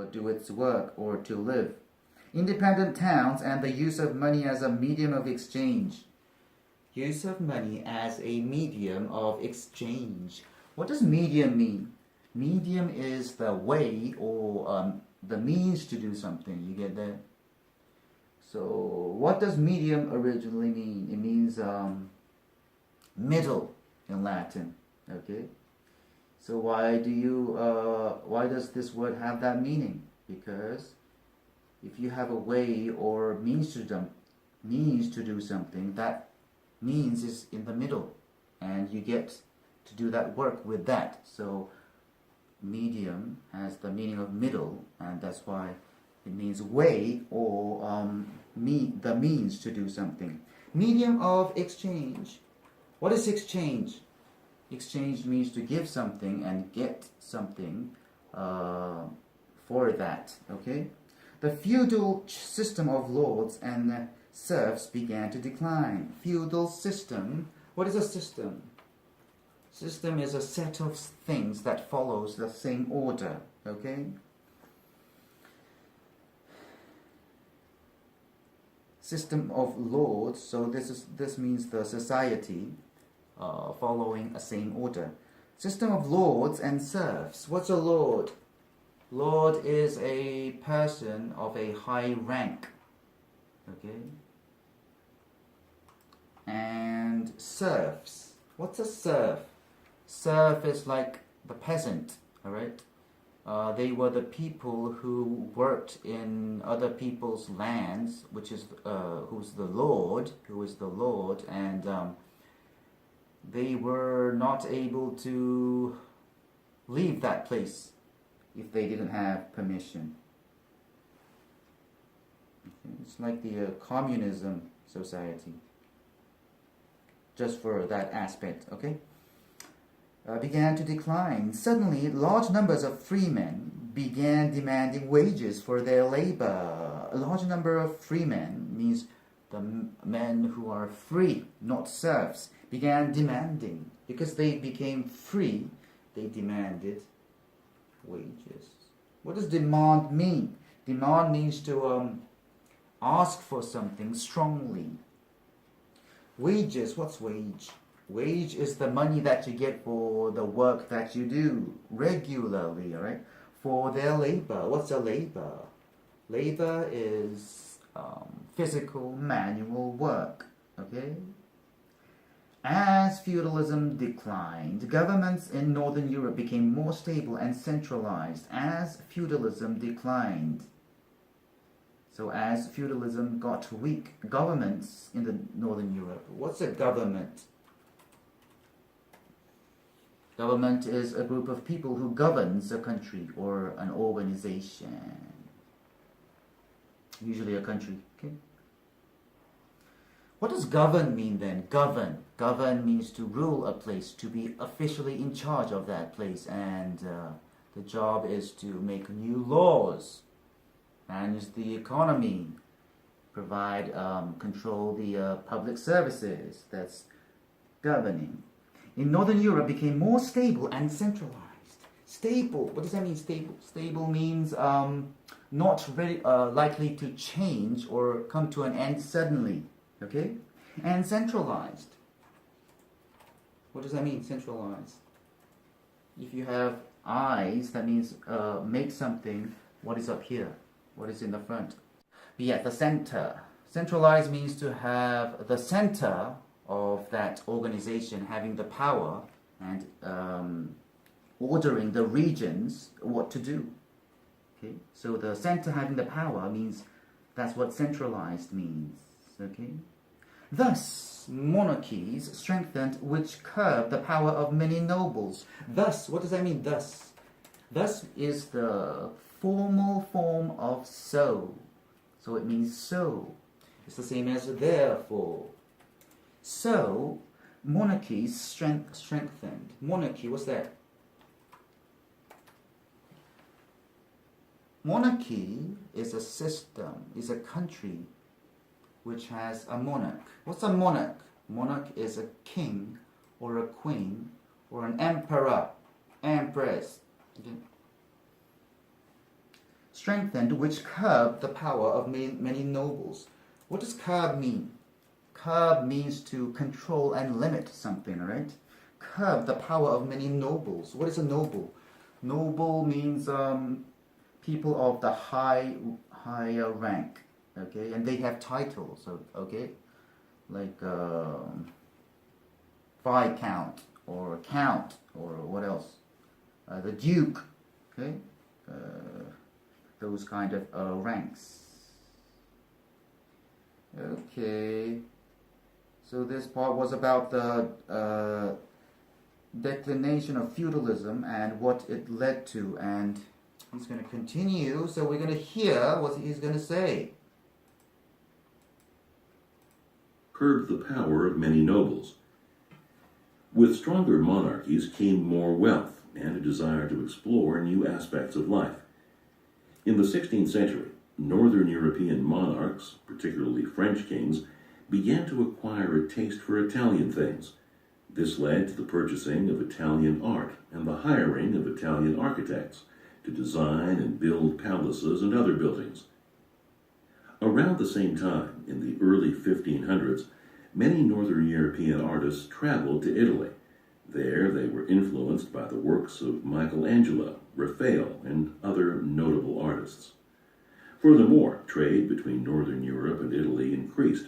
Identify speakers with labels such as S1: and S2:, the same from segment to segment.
S1: do its work or to live. Independent towns and the use of money as a medium of exchange. Use of money as a medium of exchange. What does medium mean? Medium is the way or the means to do something. You get that? So what does medium originally mean? It means middle in Latin. Okay. So why does this word have that meaning? Because if you have a way or means to do something, that means is in the middle, and you get to do that work with that. So medium has the meaning of middle, and that's why it means way or the means to do something. Medium of exchange. What is exchange? Exchange means to give something and get something for that. Okay. The feudal system of lords and serfs began to decline. Feudal system. What is a system? System is a set of things that follows the same order. Okay. System of lords. So this means the society following a same order. System of lords and serfs. What's a lord? Lord is a person of a high rank. Okay. And serfs. What's a serf? Serf is like the peasant. All right. They were the people who worked in other people's lands, which is who is the Lord, and they were not able to leave that place if they didn't have permission. Okay. It's like the communism society, just for that aspect. Okay. Began to decline. Suddenly, large numbers of freemen began demanding wages for their labor. A large number of freemen means the men who are free, not serfs, began demanding. Because they became free, they demanded wages. What does demand mean? Demand means to ask for something strongly. Wages, what's wage? Wage is the money that you get for the work that you do regularly, all right? For their labor. What's a labor? Labor is physical, manual work, okay? As feudalism declined, governments in Northern Europe became more stable and centralized. As feudalism declined. So as feudalism got weak, governments in the Northern Europe. What's a government? Government is a group of people who governs a country or an organization. Usually a country. Okay. What does govern mean then? Govern. Govern means to rule a place, to be officially in charge of that place, and the job is to make new laws, manage the economy, provide, control the public services. That's governing. In Northern Europe became more stable and centralized. Stable, what does that mean, stable? Stable means not very likely to change or come to an end suddenly, okay? And centralized. What does that mean, centralized? If you have eyes, that means make something, what is up here? What is in the front? But yeah, the center. Centralized means to have the center of that organization having the power and ordering the regions what to do. Okay, so the center having the power means that's what centralized means. Okay, thus monarchies strengthened, which curbed the power of many nobles. Thus, what does that mean? Thus, thus is the formal form of so. So it means so. It's the same as therefore. So, monarchies strengthened. Monarchy, what's that? Monarchy is a system, is a country which has a monarch. What's a monarch? Monarch is a king or a queen or an emperor, empress. Okay. strengthened, which curbed the power of many nobles. What does curb mean? Curb means to control and limit something, right? Curb the power of many nobles. What is a noble? Noble means people of the higher rank, okay, and they have titles, okay, like viscount or count or what else? The duke, okay, those kind of ranks. Okay, so this part was about the declination of feudalism and what it led to, and he's going to continue, so we're going to hear what he's going to say.
S2: Curbed the power of many nobles. With stronger monarchies came more wealth and a desire to explore new aspects of life. In the 16th century, Northern European monarchs, particularly French kings, began to acquire a taste for Italian things. This led to the purchasing of Italian art and the hiring of Italian architects to design and build palaces and other buildings. Around the same time, in the early 1500s, many Northern European artists traveled to Italy. There they were influenced by the works of Michelangelo, Raphael, and other notable artists. Furthermore, trade between Northern Europe and Italy increased.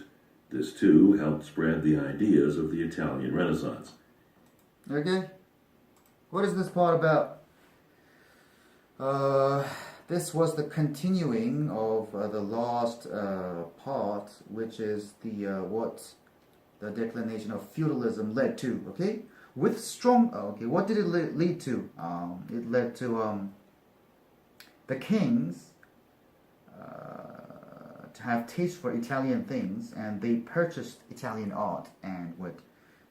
S2: This too helped spread the ideas of the Italian Renaissance.
S1: Okay, what is this part about? This was the continuing of the last part, which is the what the declination of feudalism led to. Okay, with strong. Okay, what did it lead to? It led to the kings to have taste for Italian things, and they purchased Italian art, and what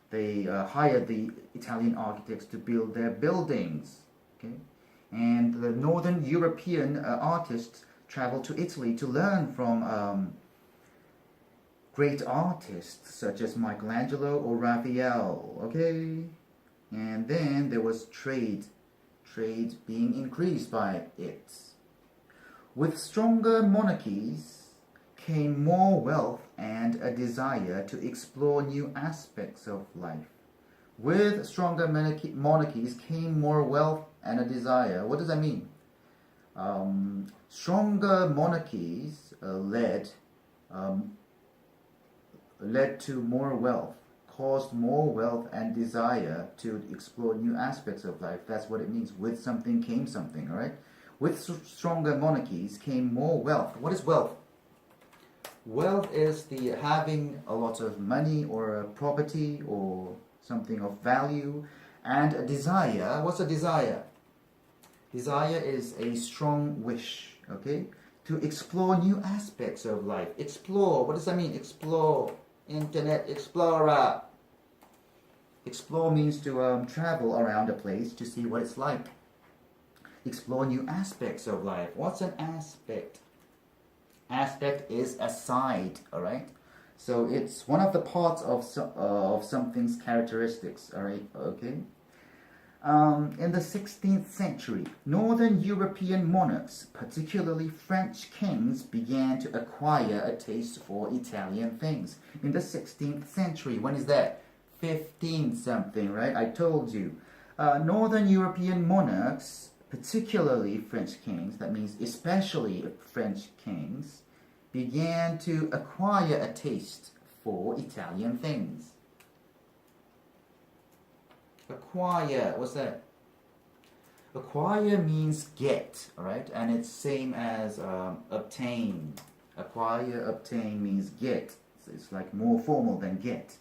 S1: they hired the Italian architects to build their buildings. Okay, and the Northern European artists traveled to Italy to learn from great artists such as Michelangelo or Raphael. Okay, and then there was trade being increased by it. With stronger monarchies came more wealth and a desire to explore new aspects of life. With stronger monarchies came more wealth and a desire. What does that mean? Stronger monarchies led to more wealth, caused more wealth and desire to explore new aspects of life. That's what it means. With something came something, all right? With stronger monarchies came more wealth. What is wealth? Wealth is the having a lot of money or a property or something of value, and a desire. What's a desire? Desire is a strong wish, okay, to explore new aspects of life. Explore, what does that mean? Explore, Internet Explorer. Explore means to travel around a place to see what it's like. Explore new aspects of life. What's an aspect? Aspect is a side, all right? So it's one of the parts of something's characteristics, all right? Okay. In the 16th century, Northern European monarchs, particularly French kings, began to acquire a taste for Italian things. In the 16th century, when is that? 15 something, right? I told you. Northern European monarchs, particularly French kings, that means especially French kings, began to acquire a taste for Italian things. Acquire, what's that? Acquire means get, alright? And it's same as obtain. Acquire, obtain means get. So it's like more formal than get.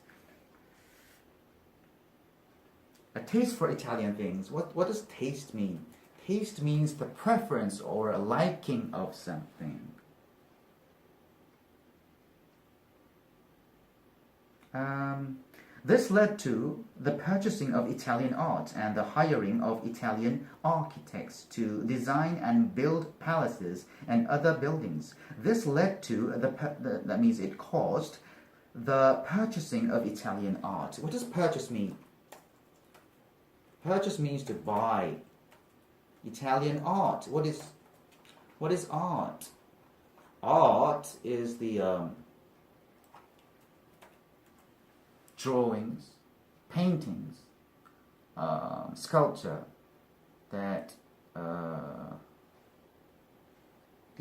S1: A taste for Italian things. What does taste mean? Taste means the preference or a liking of something. This led to the purchasing of Italian art and the hiring of Italian architects to design and build palaces and other buildings. This led to that means it caused the purchasing of Italian art. What does purchase mean? Purchase means to buy. Italian art. What is What is art? Art is the drawings, paintings, sculpture that the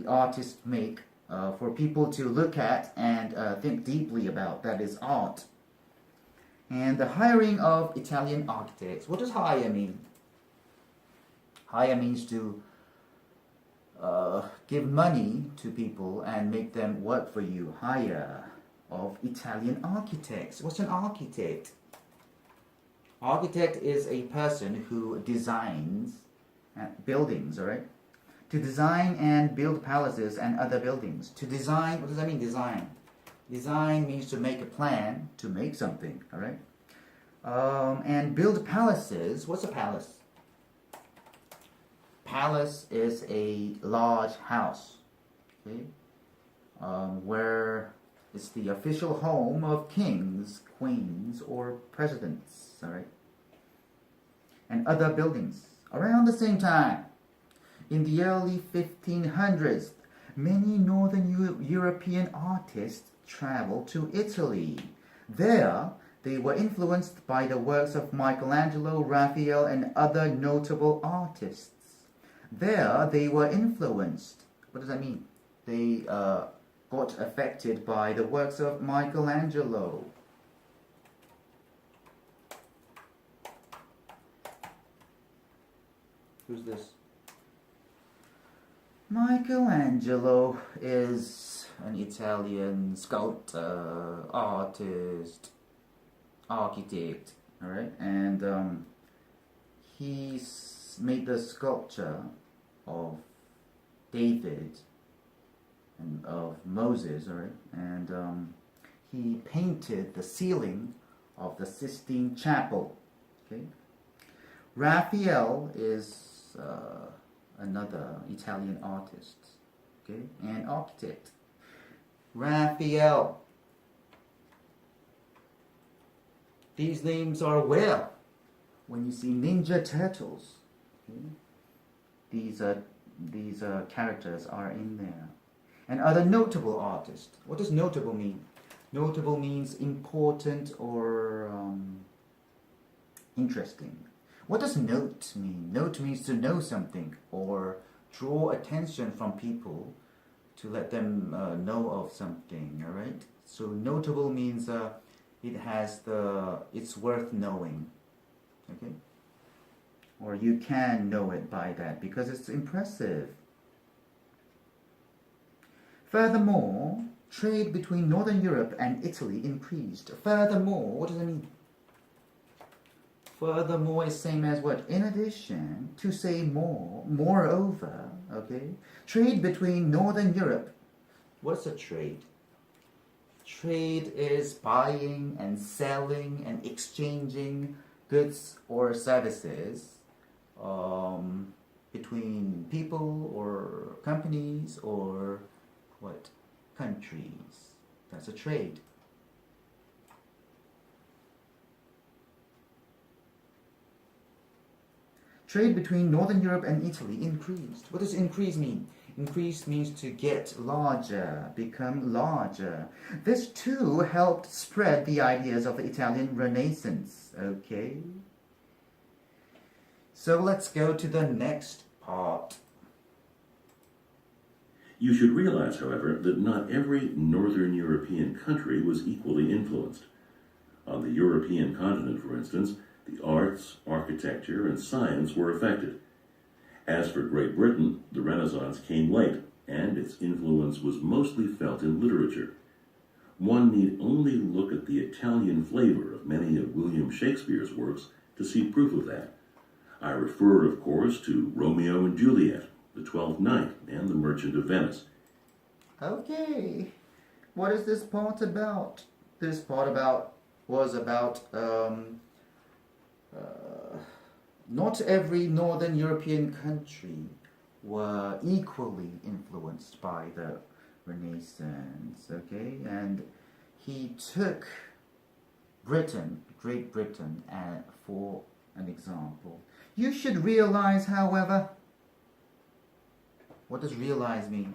S1: artists make for people to look at and think deeply about. That is art. And the hiring of Italian architects. What does hire mean? Hire means to give money to people and make them work for you. Hire of Italian architects. What's an architect? Architect is a person who designs buildings, alright? To design and build palaces and other buildings. To design, what does that mean, design? Design means to make a plan, to make something, alright? And build palaces. What's a palace? Palace is a large house, okay? Where it's the official home of kings, queens, or presidents, alright? And other buildings. Around the same time, in the early 1500s, many Northern European artists traveled to Italy. There, they were influenced by the works of Michelangelo, Raphael, and other notable artists. There, they were influenced. What does that mean? They got affected by the works of Michelangelo. Who's this? Michelangelo is an Italian sculptor, artist, architect, alright? And he's made the sculpture of David and of Moses, alright? And he painted the ceiling of the Sistine Chapel, okay? Raphael is another Italian artist, okay, and architect. Raphael. These names are where? When you see Ninja Turtles, okay? These characters are in there. And other notable artists. What does notable mean? Notable means important or interesting. What does note mean? Note means to know something or draw attention from people to let them know of something, alright? So notable means it's worth knowing, okay? Or you can know it by that because it's impressive. Furthermore, trade between Northern Europe and Italy increased. Furthermore, what does that mean? Furthermore is same as what? In addition, to say more, moreover, okay? Trade between Northern Europe. What's a trade? Trade is buying and selling and exchanging goods or services between people or companies or what? Countries. That's a trade. Trade between Northern Europe and Italy increased. What does increase mean? Increase means to get larger, become larger. This too helped spread the ideas of the Italian Renaissance. Okay? So let's go to the next part.
S2: You should realize, however, that not every Northern European country was equally influenced. On the European continent, for instance, the arts, architecture, and science were affected. As for Great Britain, the Renaissance came late, and its influence was mostly felt in literature. One need only look at the Italian flavor of many of William Shakespeare's works to see proof of that. I refer, of course, to Romeo and Juliet, The Twelfth Night, and The Merchant of Venice.
S1: Okay, what is this part about? This part was about not every Northern European country were equally influenced by the Renaissance, okay? And he took Britain, Great Britain, for an example. You should realize, however, What does realize mean?